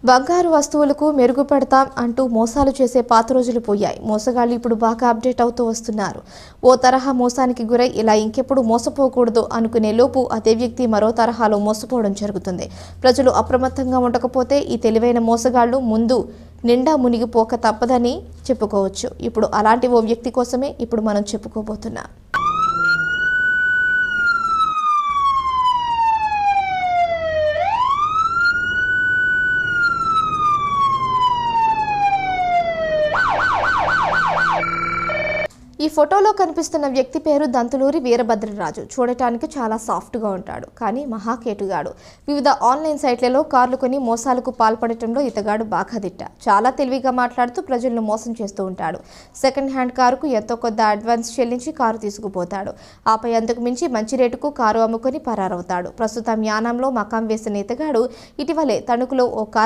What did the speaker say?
బంగారు వస్తువులకు మెరుగుపెడతాం అంటూ మోసాలు చేసే పాత రోజులు పోయాయి. మోసగాళ్లు ఇప్పుడు బాగా అప్డేట్ అవుతూ వస్తున్నారు. ఓ తరహా మోసానికి గురై ఇలా ఇంకెప్పుడు మోసపోకూడదు అనుకునే లోపు అదే వ్యక్తి మరో తరహాలో మోసపోవడం జరుగుతుంది. ప్రజలు అప్రమత్తంగా ఉండకపోతే ఈ తెలివైన మోసగాళ్లు ముందు నిండా మునిగిపోక తప్పదని చెప్పుకోవచ్చు. ఇప్పుడు అలాంటి ఓ వ్యక్తి కోసమే ఇప్పుడు మనం చెప్పుకోబోతున్నాం. ఈ ఫోటోలో కనిపిస్తున్న వ్యక్తి పేరు దంతులూరి వీరభద్రరాజు. చూడటానికి చాలా సాఫ్ట్గా ఉంటాడు, కానీ మహాకేటుగాడు. వివిధ ఆన్లైన్ సైట్లలో కార్లు కొని మోసాలకు పాల్పడటంలో ఇతగాడు బాగా దిట్ట. చాలా తెలివిగా మాట్లాడుతూ ప్రజలను మోసం చేస్తూ ఉంటాడు. సెకండ్ హ్యాండ్ కారుకు ఎంతో కొద్ది అడ్వాన్స్ చెల్లించి కారు తీసుకుపోతాడు. ఆపై అంతకు మించి మంచి రేటుకు కారు అమ్ముకొని పరారవుతాడు. ప్రస్తుతం యానాంలో మకాం వేసిన ఇతగాడు ఇటీవలే తణుకులో ఓ